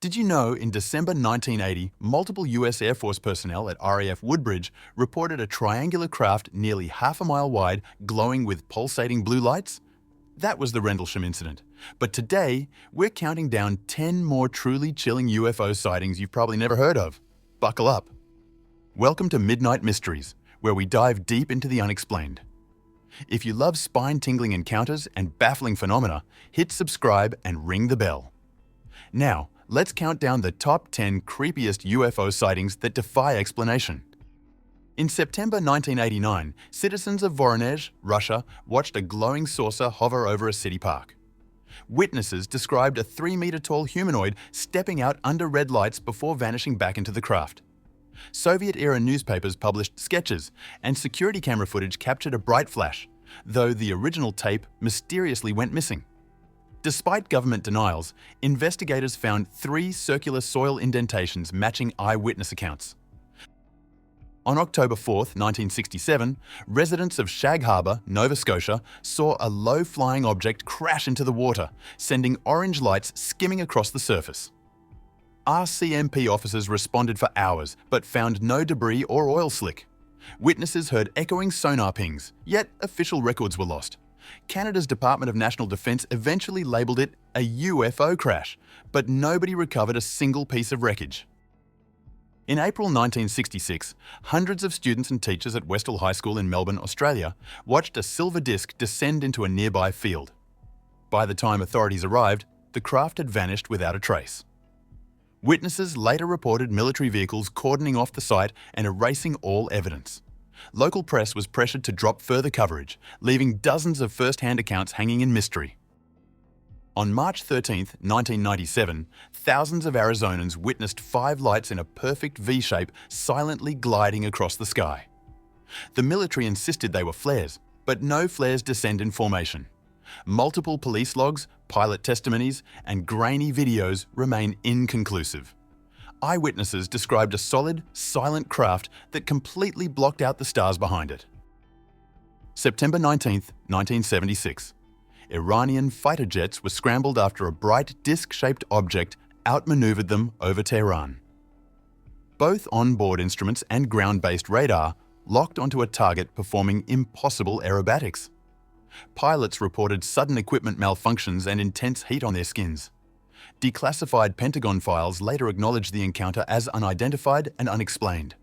Did you know in December 1980, multiple US Air Force personnel at RAF Woodbridge reported a triangular craft nearly half a mile wide glowing with pulsating blue lights? That was the Rendlesham Incident. But today, we're counting down 10 more truly chilling UFO sightings you've probably never heard of. Buckle up. Welcome to Midnight Mysteries, where we dive deep into the unexplained. If you love spine-tingling encounters and baffling phenomena, hit subscribe and ring the bell. Now, let's count down the top 10 creepiest UFO sightings that defy explanation. In September 1989, citizens of Voronezh, Russia, watched a glowing saucer hover over a city park. Witnesses described a 3-meter-tall humanoid stepping out under red lights before vanishing back into the craft. Soviet-era newspapers published sketches, and security camera footage captured a bright flash, though the original tape mysteriously went missing. Despite government denials, investigators found 3 circular soil indentations matching eyewitness accounts. On October 4, 1967, residents of Shag Harbour, Nova Scotia, saw a low-flying object crash into the water, sending orange lights skimming across the surface. RCMP officers responded for hours, but found no debris or oil slick. Witnesses heard echoing sonar pings, yet official records were lost. Canada's Department of National Defence eventually labelled it a UFO crash, but nobody recovered a single piece of wreckage. In April 1966, hundreds of students and teachers at Westall High School in Melbourne, Australia, watched a silver disc descend into a nearby field. By the time authorities arrived, the craft had vanished without a trace. Witnesses later reported military vehicles cordoning off the site and erasing all evidence. Local press was pressured to drop further coverage, leaving dozens of first-hand accounts hanging in mystery. On March 13, 1997, thousands of Arizonans witnessed 5 lights in a perfect V-shape silently gliding across the sky. The military insisted they were flares, but no flares descend in formation. Multiple police logs, pilot testimonies, and grainy videos remain inconclusive. Eyewitnesses described a solid, silent craft that completely blocked out the stars behind it. September 19, 1976. Iranian fighter jets were scrambled after a bright disc-shaped object outmaneuvered them over Tehran. Both onboard instruments and ground-based radar locked onto a target performing impossible aerobatics. Pilots reported sudden equipment malfunctions and intense heat on their skins. Declassified Pentagon files later acknowledged the encounter as unidentified and unexplained.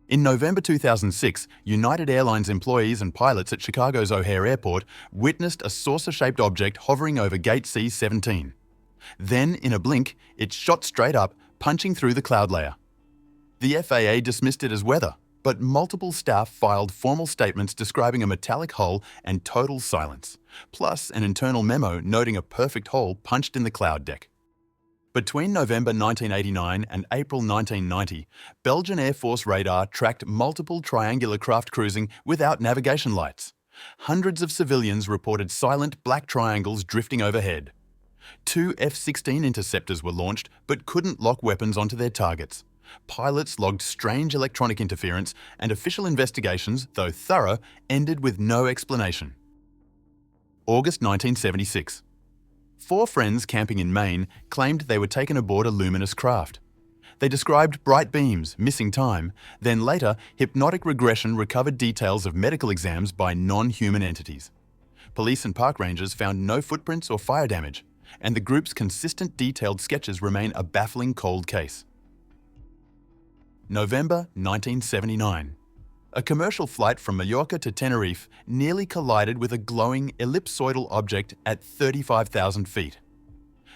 In November 2006, United Airlines employees and pilots at Chicago's O'Hare Airport witnessed a saucer-shaped object hovering over Gate C-17. Then, in a blink, it shot straight up, punching through the cloud layer. The FAA dismissed it as weather, but multiple staff filed formal statements describing a metallic hull and total silence, plus an internal memo noting a perfect hole punched in the cloud deck. Between November 1989 and April 1990, Belgian Air Force radar tracked multiple triangular craft cruising without navigation lights. Hundreds of civilians reported silent black triangles drifting overhead. 2 F-16 interceptors were launched but couldn't lock weapons onto their targets. Pilots logged strange electronic interference, and official investigations, though thorough, ended with no explanation. August 1976. 4 friends camping in Maine claimed they were taken aboard a luminous craft. They described bright beams, missing time, then later, hypnotic regression recovered details of medical exams by non-human entities. Police and park rangers found no footprints or fire damage, and the group's consistent detailed sketches remain a baffling cold case. November 1979. A commercial flight from Mallorca to Tenerife nearly collided with a glowing ellipsoidal object at 35,000 feet.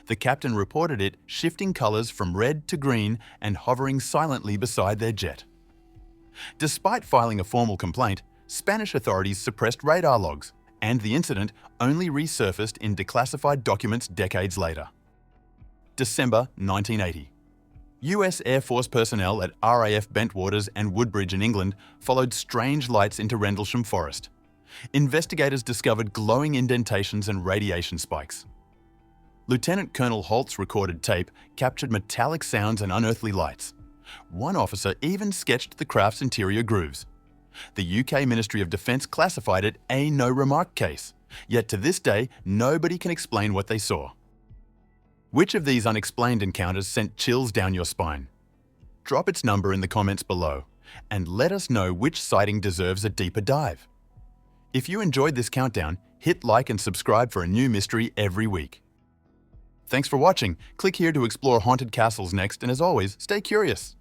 The captain reported it shifting colors from red to green and hovering silently beside their jet. Despite filing a formal complaint, Spanish authorities suppressed radar logs, and the incident only resurfaced in declassified documents decades later. December 1980. US Air Force personnel at RAF Bentwaters and Woodbridge in England followed strange lights into Rendlesham Forest. Investigators discovered glowing indentations and radiation spikes. Lieutenant Colonel Holt's recorded tape captured metallic sounds and unearthly lights. One officer even sketched the craft's interior grooves. The UK Ministry of Defence classified it a no-remark case, yet to this day nobody can explain what they saw. Which of these unexplained encounters sent chills down your spine? Drop its number in the comments below and let us know which sighting deserves a deeper dive. If you enjoyed this countdown, hit like and subscribe for a new mystery every week. Thanks for watching. Click here to explore haunted castles next, and as always, stay curious.